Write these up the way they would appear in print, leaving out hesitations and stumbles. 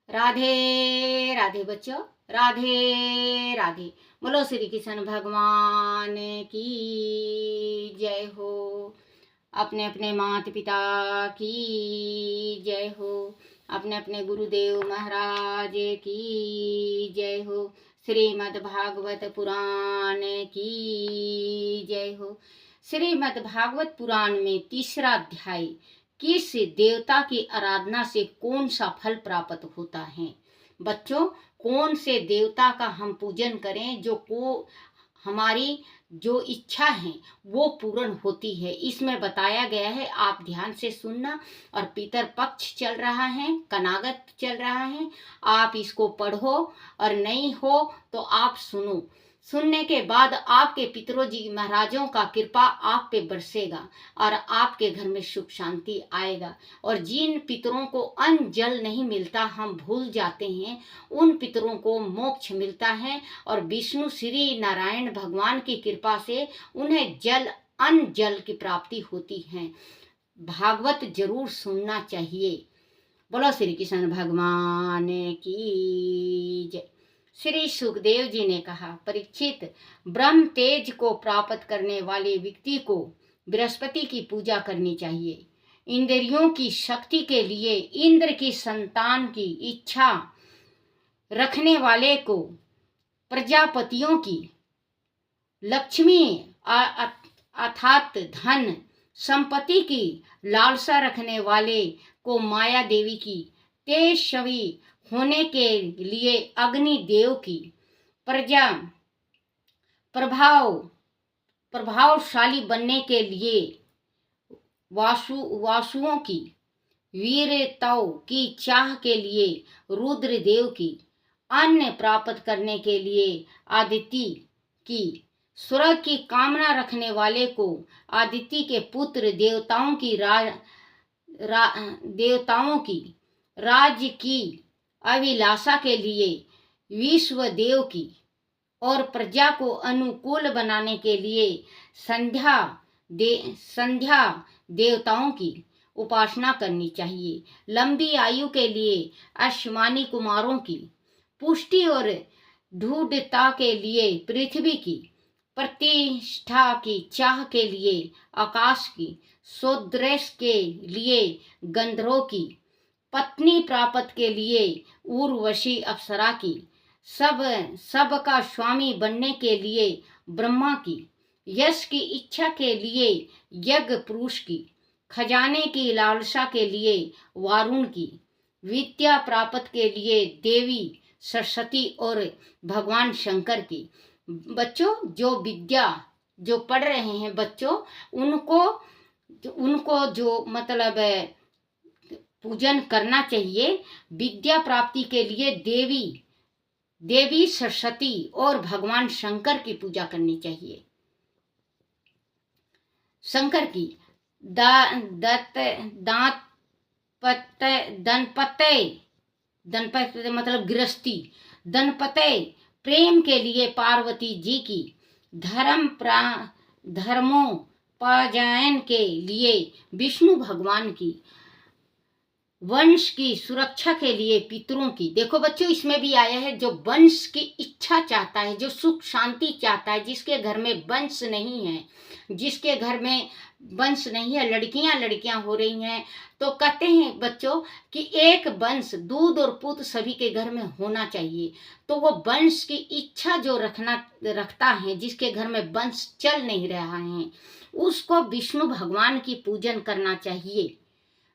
राधे राधे बच्चों, राधे राधे। बोलो श्री कृष्ण भगवान की जय हो। अपने अपने माता पिता की जय हो। अपने अपने गुरुदेव महाराज की जय हो। श्रीमद् भागवत पुराण की जय हो। श्रीमद् भागवत पुराण में तीसरा अध्याय, किस देवता की आराधना से कौन सा फल प्राप्त होता है। बच्चों, कौन से देवता का हम पूजन करें जो को हमारी जो इच्छा है वो पूर्ण होती है, इसमें बताया गया है। आप ध्यान से सुनना। और पितर पक्ष चल रहा है, कनागत चल रहा है, आप इसको पढ़ो और नहीं हो तो आप सुनो। सुनने के बाद आपके पितरों जी महाराजों का कृपा आप पे बरसेगा और आपके घर में सुख शांति आएगा। और जिन पितरों को अन्न जल नहीं मिलता, हम भूल जाते हैं, उन पितरों को मोक्ष मिलता है और विष्णु श्री नारायण भगवान की कृपा से उन्हें जल अन्न जल की प्राप्ति होती है। भागवत जरूर सुनना चाहिए। बोलो श्री कृष्ण भगवान की जय। श्री सुखदेव जी ने कहा, परीक्षित, ब्रह्म तेज को प्राप्त करने वाले व्यक्ति को बृहस्पति की पूजा करनी चाहिए। इंद्रियों की शक्ति के लिए इंद्र की संतान की इच्छा रखने वाले को प्रजापतियों की, लक्ष्मी अर्थात धन संपत्ति की लालसा रखने वाले को माया देवी की, तेजस्वी होने के लिए अग्नि देव की, प्रभावशाली बनने के लिए वासुओं की, वीरताओं की चाह के लिए रुद्र देव की, अन्न प्राप्त करने के लिए आदित्य की, स्वर्ग की कामना रखने वाले को आदित्य के पुत्र देवताओं की, देवताओं की राज्य की अभिलाषा के लिए विश्व देव की, और प्रजा को अनुकूल बनाने के लिए संध्या देवताओं की उपासना करनी चाहिए। लंबी आयु के लिए आसमानी कुमारों की, पुष्टि और दृढ़ता के लिए पृथ्वी की, प्रतिष्ठा की चाह के लिए आकाश की, सौंदर्य के लिए गंधर्वों की, पत्नी प्राप्त के लिए उर्वशी अप्सरा की, सब का स्वामी बनने के लिए ब्रह्मा की, यश की इच्छा के लिए यज्ञ पुरुष की, खजाने की लालसा के लिए वारुण की, विद्या प्राप्त के लिए देवी सरस्वती और भगवान शंकर की। बच्चों, जो विद्या जो पढ़ रहे हैं बच्चों, उनको जो मतलब पूजन करना चाहिए। विद्या प्राप्ति के लिए देवी सरस्वती और भगवान शंकर की पूजा करनी चाहिए। शंकर की दंपत्य मतलब गृहस्थी, दंपत्य प्रेम के लिए पार्वती जी की, धर्मोपार्जन के लिए विष्णु भगवान की, वंश की सुरक्षा के लिए पितरों की। देखो बच्चों, इसमें भी आया है, जो वंश की इच्छा चाहता है, जो सुख शांति चाहता है, जिसके घर में वंश नहीं है, जिसके घर में वंश नहीं है, लड़कियां हो रही हैं, तो कहते हैं बच्चों कि एक वंश, दूध और पुत्र सभी के घर में होना चाहिए। तो वो वंश की इच्छा जो रखता है, जिसके घर में वंश चल नहीं रहा है, उसको विष्णु भगवान की पूजन करना चाहिए।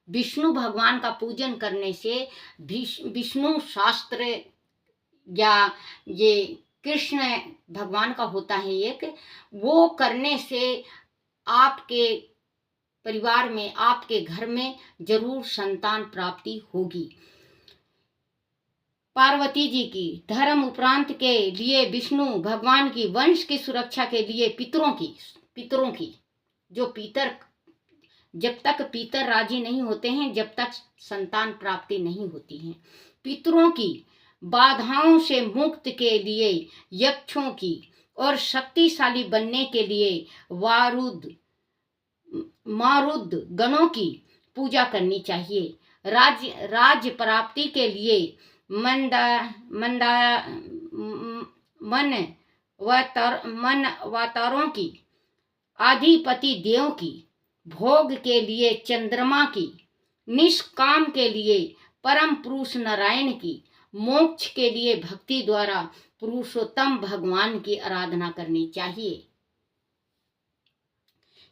विष्णु भगवान का पूजन करने से विष्णु शास्त्र या ये कृष्ण भगवान का होता है एक, वो करने से आपके परिवार में, आपके घर में जरूर संतान प्राप्ति होगी। पार्वती जी की धर्म उपरांत के लिए विष्णु भगवान की, वंश की सुरक्षा के लिए पितरों की जो पितर, जब तक पितर राजी नहीं होते हैं, जब तक संतान प्राप्ति नहीं होती है। पितरों की बाधाओं से मुक्त के लिए यक्षों की, और शक्तिशाली बनने के लिए मारुद गणों की पूजा करनी चाहिए। राज्य प्राप्ति के लिए मंदा मंदा मन मन वातारों की, आधिपति देव की, भोग के लिए चंद्रमा की, निष्काम के लिए परम पुरुष नारायण की, मोक्ष के लिए भक्ति द्वारा पुरुषोत्तम भगवान की आराधना करनी चाहिए।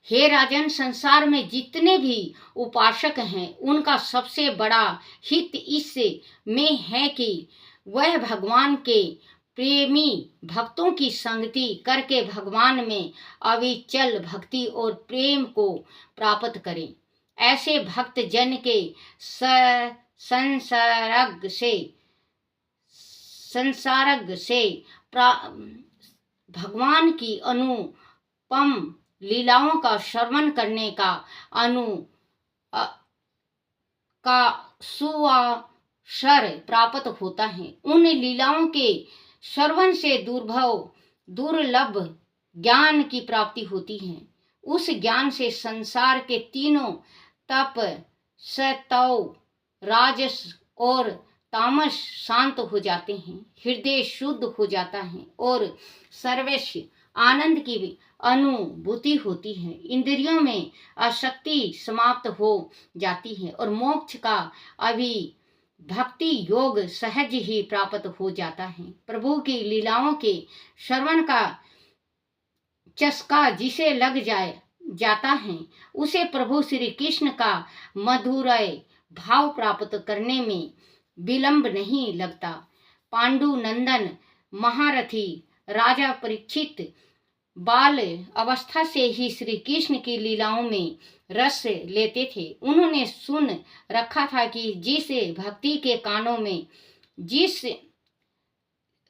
हे राजन, संसार में जितने भी उपासक हैं उनका सबसे बड़ा हित इस में है कि वह भगवान के प्रेमी भक्तों की संगति करके भगवान में अविचल भक्ति और प्रेम को प्राप्त करें। ऐसे भक्त जन के संसर्ग से भगवान की अनुपम लीलाओं का श्रवण करने का सुअवसर प्राप्त होता है। उन लीलाओं के श्रवण से दुर्लभ ज्ञान की प्राप्ति होती है। उस ज्ञान से संसार के तीनों तप, सत्व, राजस और तामस शांत हो जाते हैं, हृदय शुद्ध हो जाता है और सर्वस्व आनंद की भी अनुभूति होती है। इंद्रियों में आसक्ति समाप्त हो जाती है और मोक्ष का भक्ति योग सहज ही प्राप्त हो जाता है। प्रभु की लीलाओं के श्रवण का चस्का जिसे लग जाता है उसे प्रभु श्री कृष्ण का मधुर भाव प्राप्त करने में विलंब नहीं लगता। पांडु नंदन महारथी राजा परीक्षित बाल अवस्था से ही श्री कृष्ण की लीलाओं में रस लेते थे। उन्होंने सुन रखा था कि जिस भक्ति के कानों में जिस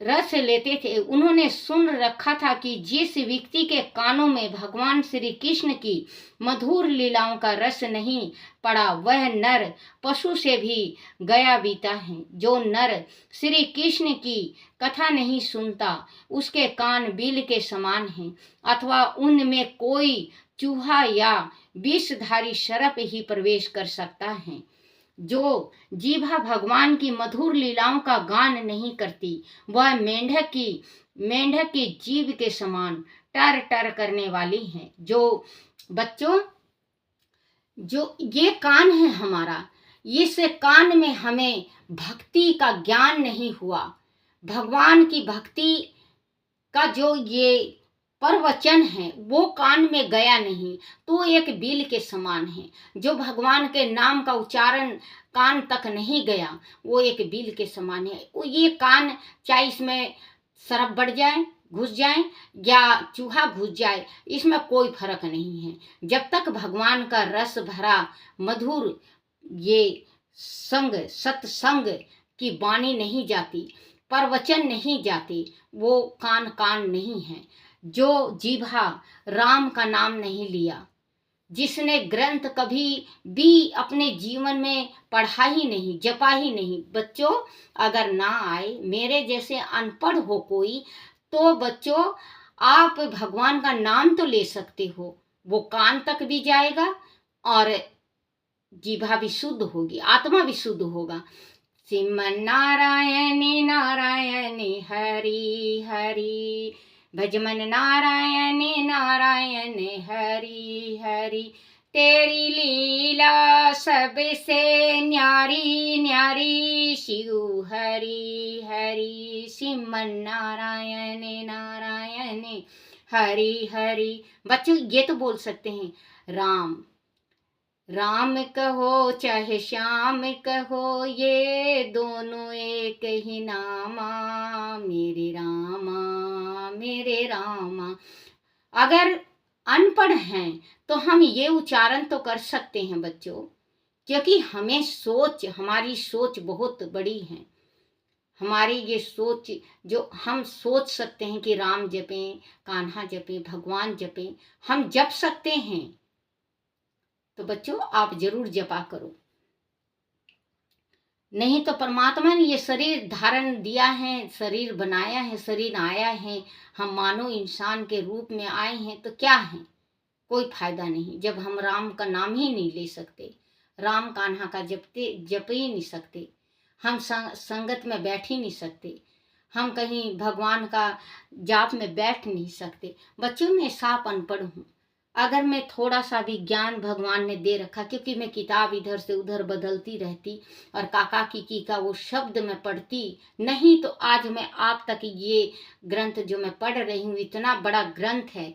रस लेते थे, उन्होंने सुन रखा था कि जिस व्यक्ति के कानों में भगवान श्री कृष्ण की मधुर लीलाओं का रस नहीं पड़ा वह नर पशु से भी गया बीता है। जो नर श्री कृष्ण की कथा नहीं सुनता उसके कान बिल के समान हैं, अथवा उनमें कोई चूहा या विषधारी सर्प ही प्रवेश कर सकता है। जो जीभा भगवान की मधुर लीलाओं का गान नहीं करती वह मेंढक की जीभ के समान टर टर करने वाली है। जो बच्चों, जो ये कान है हमारा, इस कान में हमें भक्ति का ज्ञान नहीं हुआ, भगवान की भक्ति का जो ये प्रवचन है वो कान में गया नहीं तो एक बिल के समान है। जो भगवान के नाम का उच्चारण कान तक नहीं गया वो एक बिल के समान है। वो ये कान चाहे इसमें सरप बढ़ जाए, घुस जाए या चूहा घुस जाए, इसमें कोई फर्क नहीं है। जब तक भगवान का रस भरा मधुर ये सत्संग की वाणी नहीं जाती, प्रवचन नहीं जाती, वो कान नहीं है। जो जीभा राम का नाम नहीं लिया, जिसने ग्रंथ कभी भी अपने जीवन में पढ़ा ही नहीं, जपा ही नहीं। बच्चों, अगर ना आए, मेरे जैसे अनपढ़ हो कोई, तो बच्चों आप भगवान का नाम तो ले सकते हो, वो कान तक भी जाएगा और जीभा भी शुद्ध होगी, आत्मा भी शुद्ध होगा। श्रीमन नारायणी नारायणी हरि हरि, भजमन नारायण नारायण हरि हरि, तेरी लीला सबसे न्यारी न्यारी शिव हरि हरि, श्रीमन नारायण नारायण हरि हरि। बच्चों ये तो बोल सकते हैं राम राम कहो चाहे श्याम कहो, ये दोनों एक ही नामा मेरे रामा मेरे रामा। अगर अनपढ़ हैं तो हम ये उच्चारण तो कर सकते हैं बच्चों, क्योंकि हमारी सोच बहुत बड़ी है। हमारी ये सोच जो हम सोच सकते हैं कि राम जपें, कान्हा जपें, भगवान जपें, हम जप सकते हैं। तो बच्चों आप जरूर जपा करो, नहीं तो परमात्मा ने ये शरीर धारण दिया है, शरीर बनाया है, शरीर आया है, हम मानव इंसान के रूप में आए हैं, तो क्या है, कोई फायदा नहीं जब हम राम का नाम ही नहीं ले सकते, राम कान्हा का जप ही नहीं सकते। हम संगत में बैठ ही नहीं सकते, हम कहीं भगवान का जाप में बैठ नहीं सकते। बच्चों, मैं साफ अनपढ़ हूँ। अगर मैं थोड़ा सा भी ज्ञान भगवान ने दे रखा, क्योंकि मैं किताब इधर से उधर बदलती रहती और काका की का वो शब्द मैं पढ़ती नहीं, तो आज मैं आप तक ये ग्रंथ जो मैं पढ़ रही हूँ, इतना बड़ा ग्रंथ है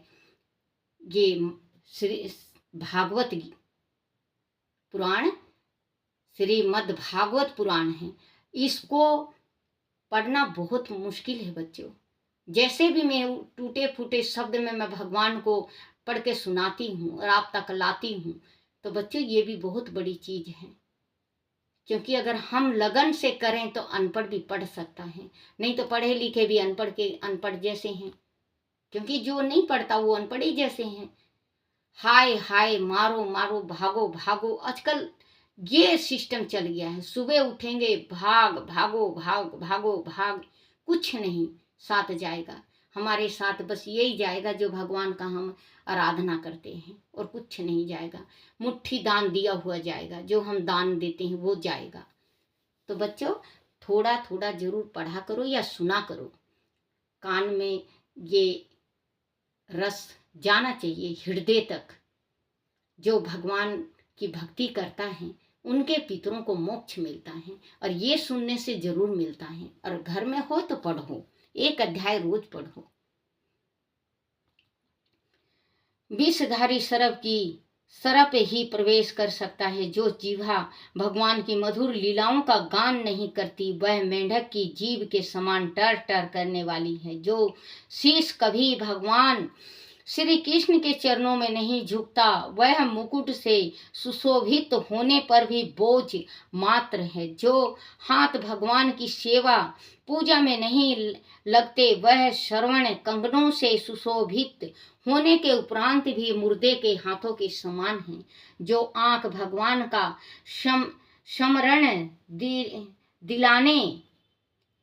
ये श्री भागवत पुराण, श्रीमद् भागवत पुराण है। इसको पढ़ना बहुत मुश्किल है बच्चों। जैसे भी मैं टूटे फूटे शब्द में मैं भगवान को पढ़ के सुनाती हूँ और आप तक लाती हूँ, तो बच्चों ये भी बहुत बड़ी चीज है। क्योंकि अगर हम लगन से करें तो अनपढ़ भी पढ़ सकता है, नहीं तो पढ़े लिखे भी अनपढ़ के अनपढ़ जैसे हैं। क्योंकि जो नहीं पढ़ता वो अनपढ़ ही जैसे हैं। हाय हाय, मारो मारो, भागो भागो, आजकल ये सिस्टम चल गया है। सुबह उठेंगे, भाग भागो, भाग भागो भाग, कुछ नहीं साथ जाएगा। हमारे साथ बस यही जाएगा जो भगवान का हम आराधना करते हैं, और कुछ नहीं जाएगा। मुट्ठी दान दिया हुआ जाएगा, जो हम दान देते हैं वो जाएगा। तो बच्चों, थोड़ा थोड़ा जरूर पढ़ा करो या सुना करो। कान में ये रस जाना चाहिए हृदय तक। जो भगवान की भक्ति करता है उनके पितरों को मोक्ष मिलता है, और ये सुनने से जरूर मिलता है। और घर में हो तो पढ़ो, 1 अध्याय रोज पढ़ो। विषधारी सर्प की सर्प ही प्रवेश कर सकता है। जो जीवा भगवान की मधुर लीलाओं का गान नहीं करती, वह मेंढक की जीभ के समान टर टर करने वाली है। जो शीश कभी भगवान श्री कृष्ण के चरणों में नहीं झुकता, वह मुकुट से सुशोभित होने पर भी बोझ मात्र है। जो हाथ भगवान की सेवा पूजा में नहीं लगते, वह श्रवण कंगनों से सुशोभित होने के उपरांत भी मुर्दे के हाथों के समान है। जो आंख भगवान का स्मरण दिलाने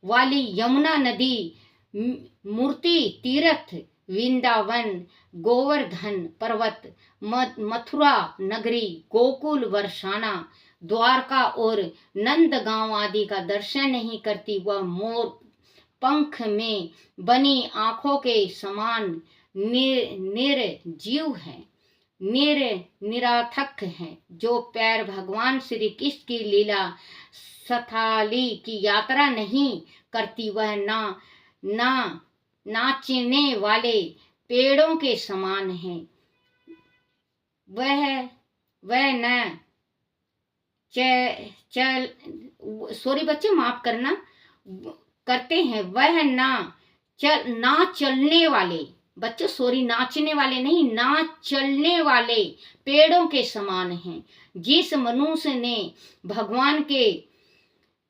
वाली यमुना नदी, मूर्ति तीर्थ, वृंदावन, गोवर्धन पर्वत, मथुरा नगरी, गोकुल वर्षाना, द्वारका और नंदगांव आदि का दर्शन नहीं करती, वह मोर पंख में बनी आंखों के समान निर्जीव है, निरार्थक है। जो पैर भगवान श्री कृष्ण की लीला स्थली की यात्रा नहीं करती, वह ना नाचने वाले पेड़ों के समान है। वह न चल सॉरी बच्चे, माफ करना, करते हैं। वह ना चलने वाले, बच्चों सॉरी, नाचने वाले नहीं, ना चलने वाले पेड़ों के समान हैं। जिस मनुष्य ने भगवान के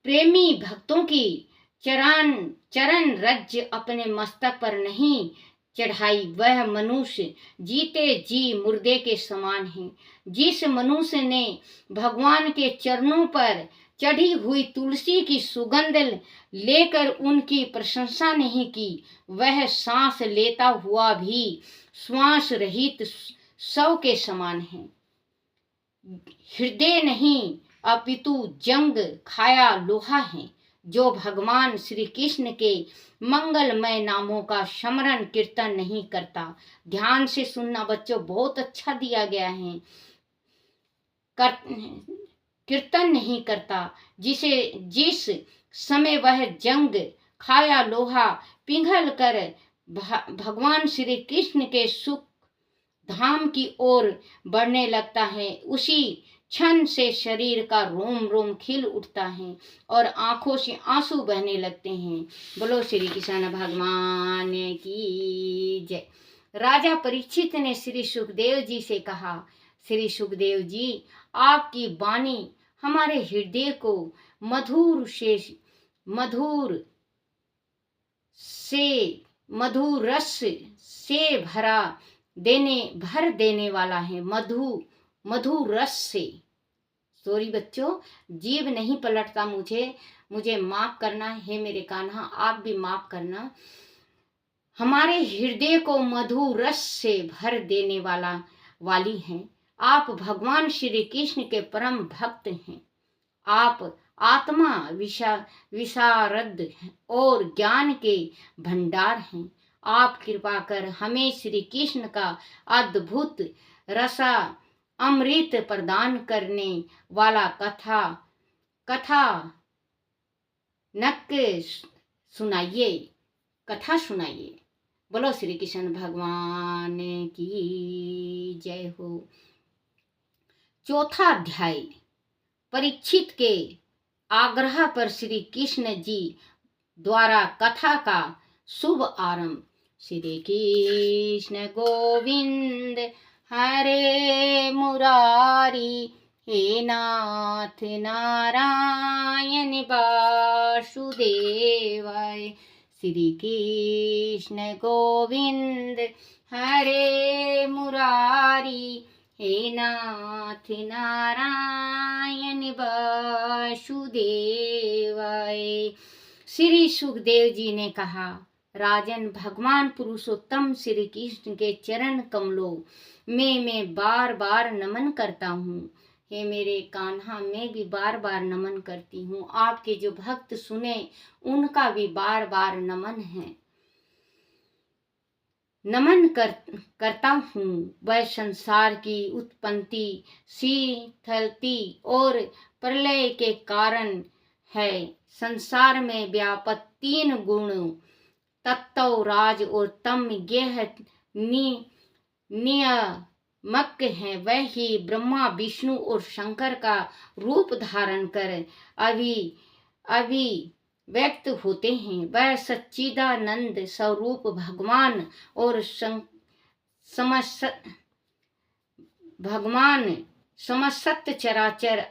प्रेमी भक्तों की चरण रज अपने मस्तक पर नहीं चढ़ाई, वह मनुष्य जीते जी मुर्दे के समान है। जिस मनुष्य ने भगवान के चरणों पर चढ़ी हुई तुलसी की सुगंध लेकर उनकी प्रशंसा नहीं की, वह सांस लेता हुआ भी श्वास रहित शव के समान है। हृदय नहीं अपितु जंग खाया लोहा है। जो भगवान श्री कृष्ण के मंगलमय नामों का स्मरण कीर्तन नहीं करता। ध्यान से सुनना बच्चों, बहुत अच्छा दिया गया है। कीर्तन नहीं करता, जिस समय वह जंग खाया लोहा पिघल कर भगवान श्री कृष्ण के सुख धाम की ओर बढ़ने लगता है, उसी क्षण से शरीर का रोम रोम खिल उठता है और आंखों से आंसू बहने लगते हैं। बोलो श्री कृष्ण भगवान की जय। राजा परीक्षित ने श्री सुखदेव जी से कहा, श्री सुखदेव जी, आपकी वाणी हमारे हृदय को मधुर रस से भर देने वाला है। मधुर रस से, सॉरी बच्चों, जीभ नहीं पलटता, मुझे माफ करना है मेरे कान्हा, आप भी माफ करना। हमारे हृदय को मधुर रस से भर देने वाली हैं। आप भगवान श्री कृष्ण के परम भक्त हैं। आप आत्मा विशारद और ज्ञान के भंडार हैं। आप कृपा कर हमें श्री कृष्ण का अद्भुत रसा अमृत प्रदान करने वाला कथा नक सुनाइए, कथा सुनाइए। बोलो श्री कृष्ण भगवान की जय हो। चौथा अध्याय। परीक्षित के आग्रह पर श्री कृष्ण जी द्वारा कथा का शुभ आरंभ। श्री कृष्ण गोविंद हरे मुरारी, हे नाथ नारायण वासुदेवाय। श्री कृष्ण गोविंद हरे मुरारी, हे नाथ नारायण वासुदेवाय। श्री सुखदेव जी ने कहा, राजन, भगवान पुरुषोत्तम श्री कृष्ण के चरण कमलों में मैं बार बार नमन करता हूँ। हे मेरे कान्हा, मैं भी बार बार नमन करती हूँ। आपके जो भक्त सुने उनका भी बार बार नमन है, नमन करता हूँ। वह संसार की उत्पत्ति, शीतलती और प्रलय के कारण है। संसार में व्यापक 3 गुण तत्व, राज और तम, यह नियामक है। वह ही ब्रह्मा, विष्णु और शंकर का रूप धारण कर अभिव्यक्त होते हैं। वह सच्चिदानंद स्वरूप भगवान और समस्त चराचर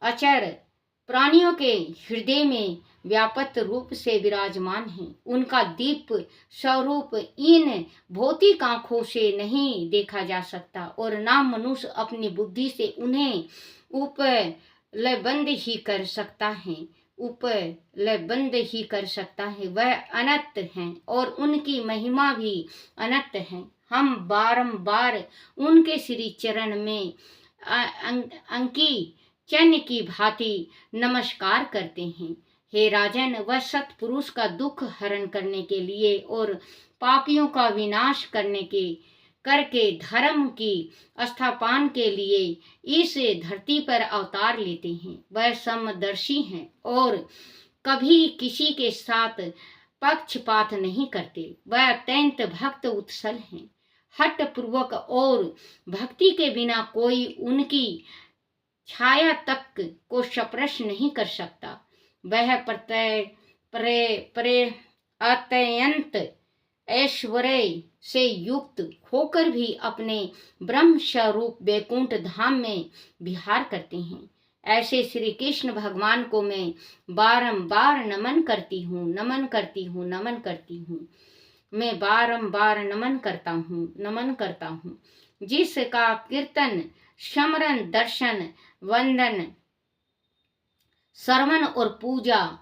अचर प्राणियों के हृदय में व्यापक रूप से विराजमान है। उनका दीप स्वरूप इन भौतिक आंखों से नहीं देखा जा सकता और ना मनुष्य अपनी बुद्धि से उन्हें उपलब्ध ही कर सकता है। वह अनंत हैं और उनकी महिमा भी अनंत है। हम बारंबार उनके श्री चरण में अंकी चन्न की भांति नमस्कार करते हैं। हे राजन, वह सत्पुरुष का दुख हरण करने के लिए और पापियों का विनाश करके धर्म की स्थापना के लिए इस धरती पर अवतार लेते हैं। वह समदर्शी हैं और कभी किसी के साथ पक्षपात नहीं करते। वह अत्यंत भक्त उत्सल हैं। हठ पूर्वक और भक्ति के बिना कोई उनकी छाया तक को स्पर्श नहीं कर सकता। वह अत्यंत ऐश्वर्य से युक्त होकर भी अपने ब्रह्म स्वरूप वैकुंठ धाम में विहार करते हैं। ऐसे श्री कृष्ण भगवान को मैं बारंबार नमन करती हूँ। मैं बारंबार नमन करता हूँ। जिसका कीर्तन, स्मरण, दर्शन, वंदन, श्रवण और पूजा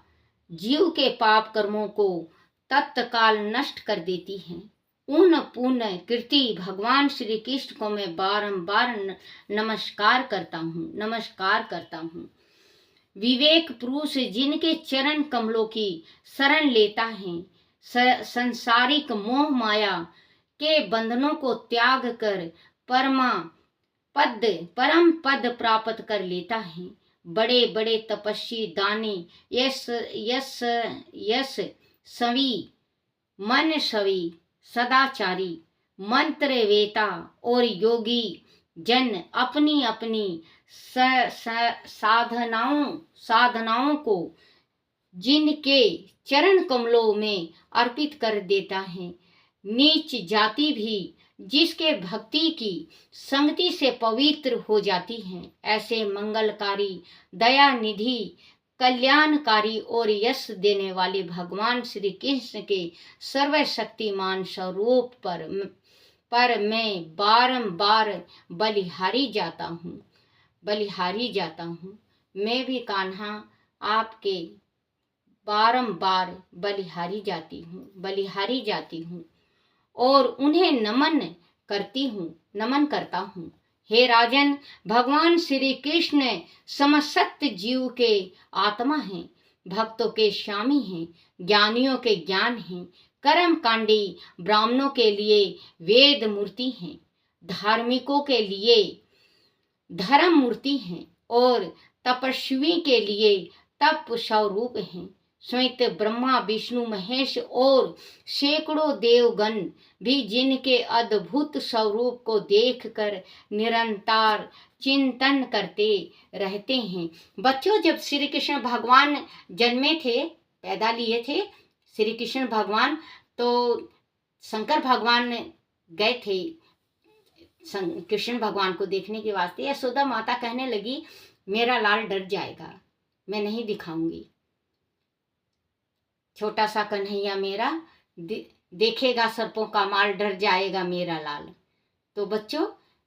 जीव के पाप कर्मों को तत्काल नष्ट कर देती है। उन पुण्य कीर्ति भगवान श्री कृष्ण को मैं बारंबार नमस्कार करता हूँ। विवेक पुरुष जिनके चरण कमलों की शरण लेता है, संसारिक मोह माया के बंधनों को त्याग कर परम पद प्राप्त कर लेता है। बड़े बड़े तपस्वी, दानी, यशस्वी, मनस्वी, सदाचारी, मंत्रवेता और योगी जन अपनी अपनी साधनाओं को जिनके चरण कमलों में अर्पित कर देता है, नीच जाति भी जिसके भक्ति की संगति से पवित्र हो जाती है। ऐसे मंगलकारी, दया निधि, कल्याणकारी और यश देने वाले भगवान श्री कृष्ण के सर्वशक्तिमान स्वरूप पर मैं बारंबार बलिहारी जाता हूँ। मैं भी कान्हा आपके बारंबार बलिहारी जाती हूँ और उन्हें नमन करता हूँ। हे राजन, भगवान श्री कृष्ण समस्त जीव के आत्मा हैं, भक्तों के स्वामी हैं, ज्ञानियों के ज्ञान हैं, कर्म कांडी ब्राह्मणों के लिए वेद मूर्ति हैं, धार्मिकों के लिए धर्म मूर्ति हैं और तपस्वी के लिए तप स्वरूप हैं। स्वयं ब्रह्मा विष्णु महेश और सैकड़ों देवगण भी जिनके अद्भुत स्वरूप को देखकर निरंतर चिंतन करते रहते हैं। बच्चों, जब श्री कृष्ण भगवान जन्मे थे, पैदा लिए थे श्री कृष्ण भगवान, तो शंकर भगवान गए थे कृष्ण भगवान को देखने के वास्ते। यशोदा माता कहने लगी, मेरा लाल डर जाएगा, मैं नहीं दिखाऊंगी। छोटा सा कन्हैया मेरा देखेगा सर्पों का माल, डर जाएगा मेरा लाल। तो बच्चों,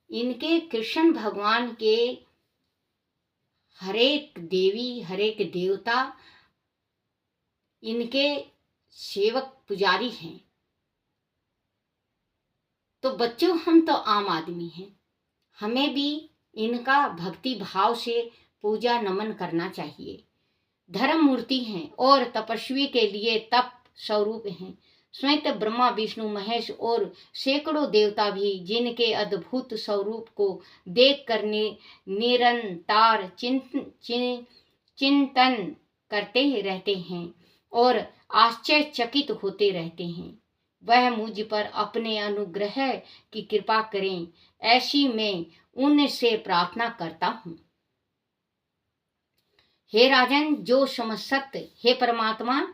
इनके कृष्ण भगवान के हरेक देवी हरेक देवता इनके सेवक पुजारी हैं। तो बच्चों, हम तो आम आदमी हैं, हमें भी इनका भक्ति भाव से पूजा नमन करना चाहिए। धर्म मूर्ति हैं और तपस्वी के लिए तप स्वरूप हैं। स्वयं ब्रह्मा विष्णु महेश और सैकड़ों देवता भी जिनके अद्भुत स्वरूप को देख कर निरंतर चिंतन करते रहते हैं और आश्चर्यचकित होते रहते हैं। वह मुझ पर अपने अनुग्रह की कृपा करें, ऐसी मैं उनसे प्रार्थना करता हूँ। हे राजन, जो समस्त, हे परमात्मा,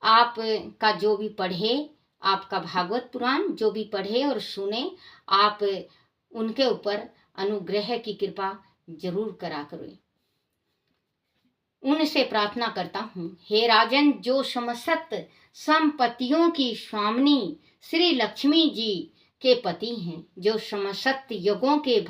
आपका जो भी पढ़े, आपका भागवत पुराण जो भी पढ़े और सुने, आप उनके ऊपर अनुग्रह की कृपा जरूर करा करें, उनसे प्रार्थना करता हूँ। हे राजन, जो समस्त संपत्तियों की स्वामिनी श्री लक्ष्मी जी के पति हैं, जो समस्त युगों के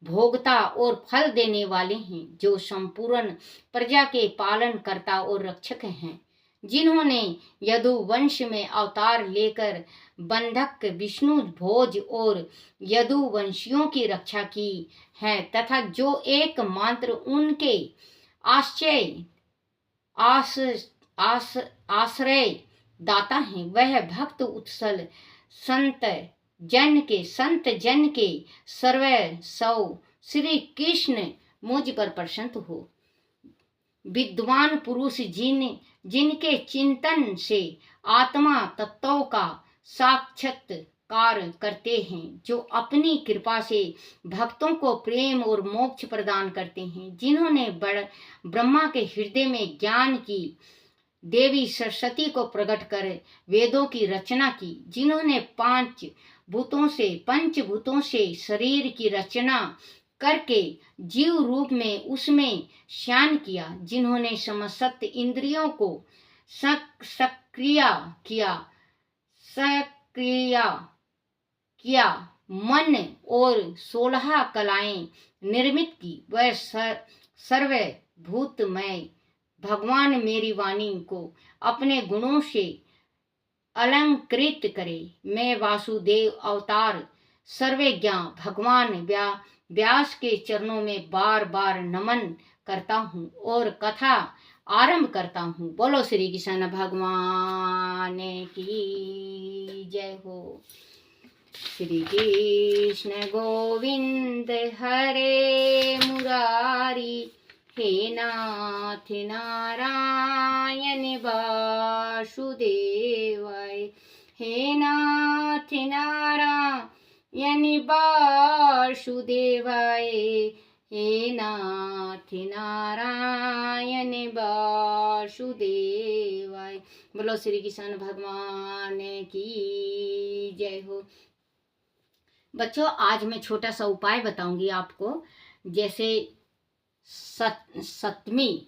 भोगता और फल देने वाले हैं, जो संपूर्ण प्रजा के पालन करता और रक्षक हैं, जिन्होंने यदु वंश में अवतार लेकर बंधक विष्णु भोज और यदु वंशियों की रक्षा की है, तथा जो एकमात्र उनके आश्रय दाता हैं, वह भक्त उत्सल संत जन के सर्व सौ श्री कृष्ण मुझ पर प्रसन्न हो। विद्वान पुरुष जिनके चिंतन से आत्मा तत्वों का साक्षात्कार करते हैं, जो अपनी कृपा से भक्तों को प्रेम और मोक्ष प्रदान करते हैं, जिन्होंने ब्रह्मा के हृदय में ज्ञान की देवी सरस्वती को प्रकट कर वेदों की रचना की, जिन्होंने पंचभूतों से शरीर की रचना करके जीव रूप में उसमें शयन किया, जिन्होंने समस्त इंद्रियों को सक्रिय किया, मन और 16 कलाएं निर्मित की, वह सर्वभूतमय भगवान मेरी वाणी को अपने गुणों से अलंकृत करे। मैं वासुदेव अवतार सर्वज्ञ भगवान व्यास के चरणों में बार बार नमन करता हूँ और कथा आरंभ करता हूँ। बोलो श्री कृष्ण भगवान की जय हो। श्री कृष्ण गोविंद हरे मुरारी, हे नाथ नारायण वासुदेवाय, हे नाथ नारायण वासुदेवाय, हे नाथ नारायण वासुदेवाय। बोलो श्री कृष्ण भगवान की जय हो। बच्चों, आज मैं छोटा सा उपाय बताऊंगी आपको। जैसे सप्तमी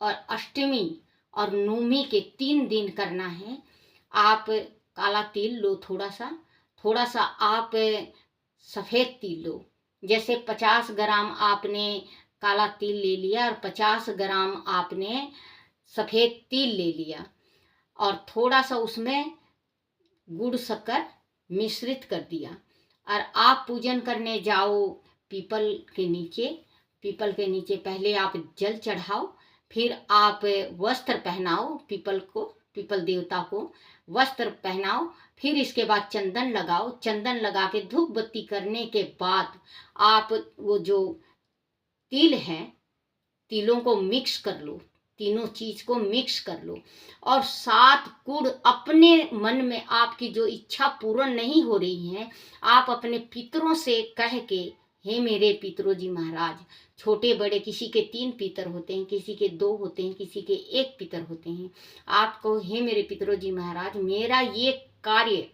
और अष्टमी और नवमी के 3 दिन करना है। आप काला तिल लो, थोड़ा सा आप सफ़ेद तिल लो। जैसे 50 ग्राम आपने काला तिल ले लिया और 50 ग्राम आपने सफ़ेद तिल ले लिया और थोड़ा सा उसमें गुड़ शक्कर मिश्रित कर दिया और आप पूजन करने जाओ पीपल के नीचे पहले आप जल चढ़ाओ, फिर आप वस्त्र पहनाओ पीपल देवता को वस्त्र पहनाओ, फिर इसके बाद चंदन लगाओ। चंदन लगा के धूप बत्ती करने के बाद आप वो जो तिल है, तिलों को मिक्स कर लो, तीनों चीज को मिक्स कर लो, और 7 कूड़ अपने मन में आपकी जो इच्छा पूर्ण नहीं हो रही है, आप अपने पितरों से कह के, हे मेरे पितरों जी महाराज, छोटे बड़े किसी के 3 पितर होते हैं, किसी के 2 होते हैं, किसी के 1 पितर होते हैं। आपको, हे मेरे पितरों जी महाराज, मेरा ये कार्य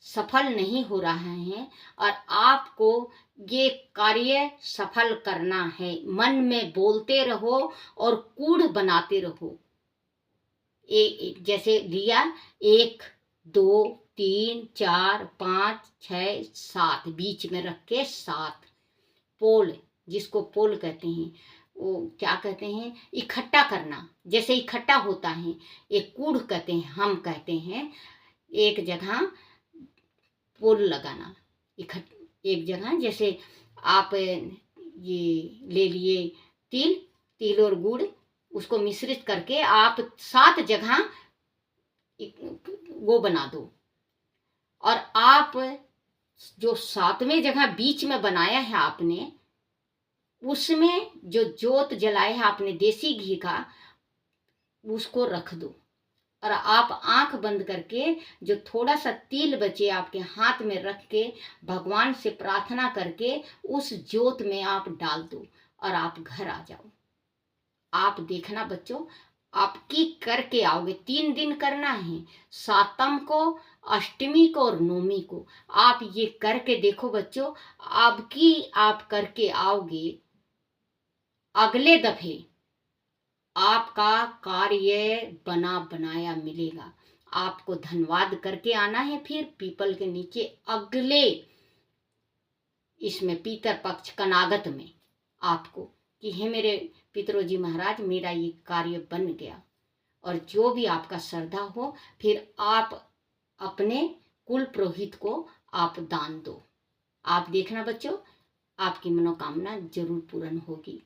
सफल नहीं हो रहा है और आपको ये कार्य सफल करना है। मन में बोलते रहो और कूढ़ बनाते रहो। जैसे लिया 1 2 3 4 5 6 7, बीच में रख के 7 पोल, जिसको पोल कहते हैं, वो क्या कहते हैं, इकट्ठा करना। जैसे इकट्ठा होता है, एक कूढ़ कहते हैं, हम कहते हैं एक जगह पोल लगाना, एक जगह। जैसे आप ये ले लिए तिल और गुड़, उसको मिश्रित करके आप 7 जगह वो बना दो, और आप जो 7वें जगह बीच में बनाया है आपने, उसमें जो जोत जलाया है आपने देसी घी का, उसको रख दो, और आप आंख बंद करके जो थोड़ा सा तिल बचे आपके हाथ में रख के भगवान से प्रार्थना करके उस जोत में आप डाल दो और आप घर आ जाओ। आप देखना बच्चों, आपकी करके आओगे। 3 दिन करना है, 7म को, अष्टमी को और नवमी को। आप ये करके देखो बच्चों, आपकी आप करके आओगे, अगले दफे आपका कार्य बना बनाया मिलेगा। आपको धन्यवाद करके आना है। फिर पीपल के नीचे अगले इसमें पितर पक्ष कनागत में आपको कि हे मेरे पितरों जी महाराज, मेरा ये कार्य बन गया। और जो भी आपका श्रद्धा हो, फिर आप अपने कुल पुरोहित को आप दान दो। आप देखना बच्चों, आपकी मनोकामना जरूर पूर्ण होगी।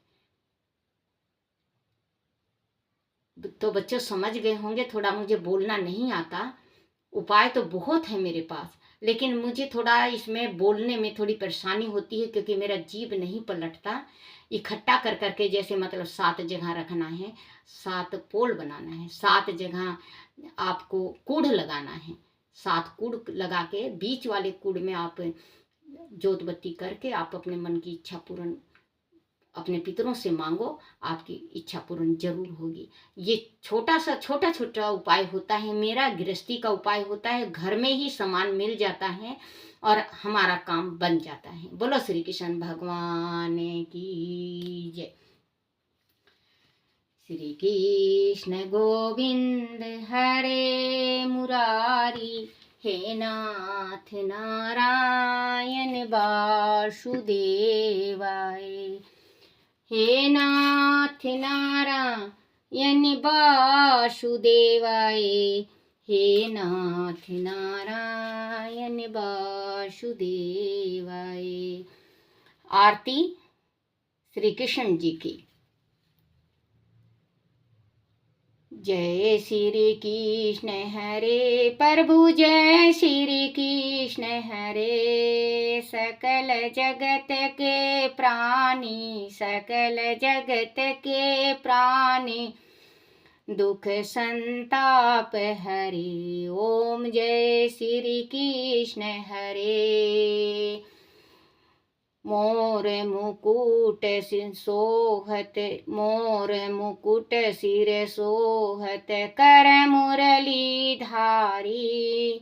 तो बच्चों समझ गए होंगे, थोड़ा मुझे बोलना नहीं आता, उपाय तो बहुत है मेरे पास, लेकिन मुझे थोड़ा इसमें बोलने में थोड़ी परेशानी होती है, क्योंकि मेरा जीभ नहीं पलटता। इकट्ठा कर करके, जैसे मतलब 7 जगह रखना है, 7 पोल बनाना है, 7 जगह आपको कूढ़ लगाना है, 7 कूढ़ लगा के बीच वाले कूढ़ में आप जोत बत्ती करके आप अपने मन की इच्छा पूर्ण अपने पितरों से मांगो, आपकी इच्छा पूर्ण जरूर होगी। ये छोटा उपाय होता है, मेरा गृहस्थी का उपाय होता है, घर में ही सामान मिल जाता है और हमारा काम बन जाता है। बोलो श्री कृष्ण भगवान की जय। श्री कृष्ण गोविंद हरे मुरारी, हे नाथ नारायण वासुदेवाय, हे नाथ नारायण वासुदेवाय, हे नाथ नारायण वासुदेवाय। आरती श्री कृष्ण जी की। जय श्री कृष्ण हरे प्रभु, जय श्री कृष्ण हरे। सकल जगत के प्राणी, सकल जगत के प्राणी, दुख संताप हरे। ओम जय श्री कृष्ण हरे। मोर मुकुट सिर सोहत, मोर मुकुट सिर सोहत, कर मुरली धारी,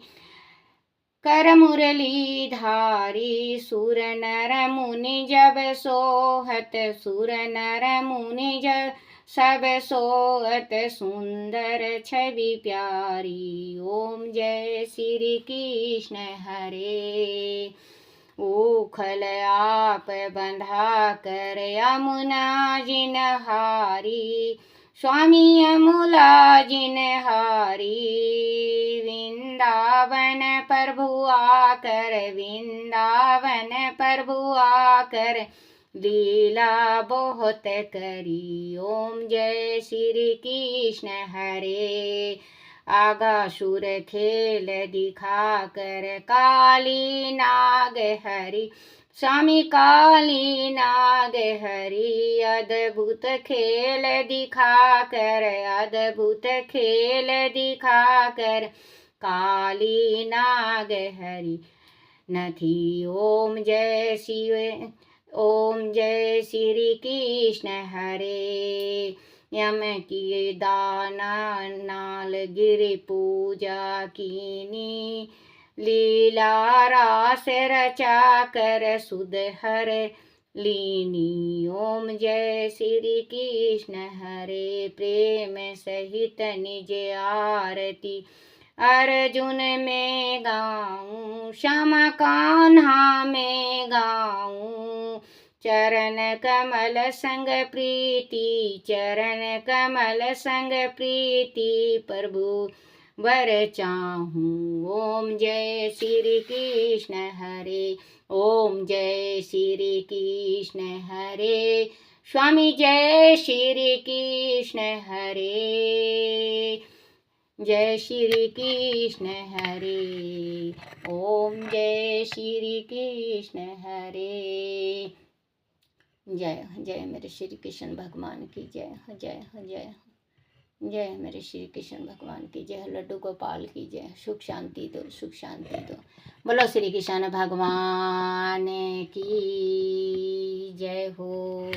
कर मुरली धारी। सुर नर मुनि जब सोहत, सुर नर मुनि जब सब सोहत, सुंदर छवि प्यारी। ओम जय श्री कृष्ण हरे। उखल आप बंधा कर यमुना जिनहारी, स्वामी यमुला जिनहारी। वृंदावन वृंदावन प्रभु आकर, वृंदावन प्रभु आकर लीला बहुत करी। ओम जय श्री कृष्ण हरे। आगासुर खेल दिखा कर काली नाग हरि, स्वामी काली नाग हरि अद्भुत खेल दिखा कर, अद्भुत खेल दिखा कर काली नाग हरि न थी। ओम जय शिव, ओम जय श्री कृष्ण हरे। यम किए दाना नाल गिरि पूजा कीनी, लीला रास रचा कर सुध हर लीनी। ओम जय श्री कृष्ण हरे। प्रेम सहित निज आरती अर्जुन में गाऊं, श्यामा कान्हा में गाऊं। चरण कमल संग प्रीति, चरण कमल संग प्रीति प्रभु वर चाहूं। ओम जय श्री कृष्ण हरे। ओम जय श्री कृष्ण हरे। स्वामी जय श्री कृष्ण हरे। जय श्री कृष्ण हरे। ओम जय श्री कृष्ण हरे। जय जय मेरे श्री कृष्ण भगवान की जय हो, जय हो, जय हो। जय मेरे श्री कृष्ण भगवान की जय। लड्डू गोपाल की जय। सुख शांति दो, सुख शांति दो। बोलो श्री कृष्ण भगवान की जय हो।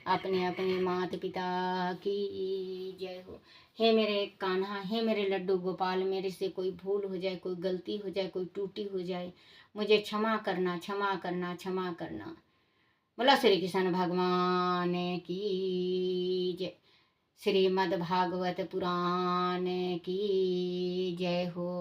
अपने अपने माता पिता की जय हो। हे मेरे कान्हा, हे मेरे लड्डू गोपाल, मेरे से कोई भूल हो जाए, कोई गलती हो जाए, कोई टूटी हो जाए, मुझे क्षमा करना, क्षमा करना, क्षमा करना। बोला श्री कृष्ण भगवान की जय। श्रीमद् भागवत पुराण की जय हो।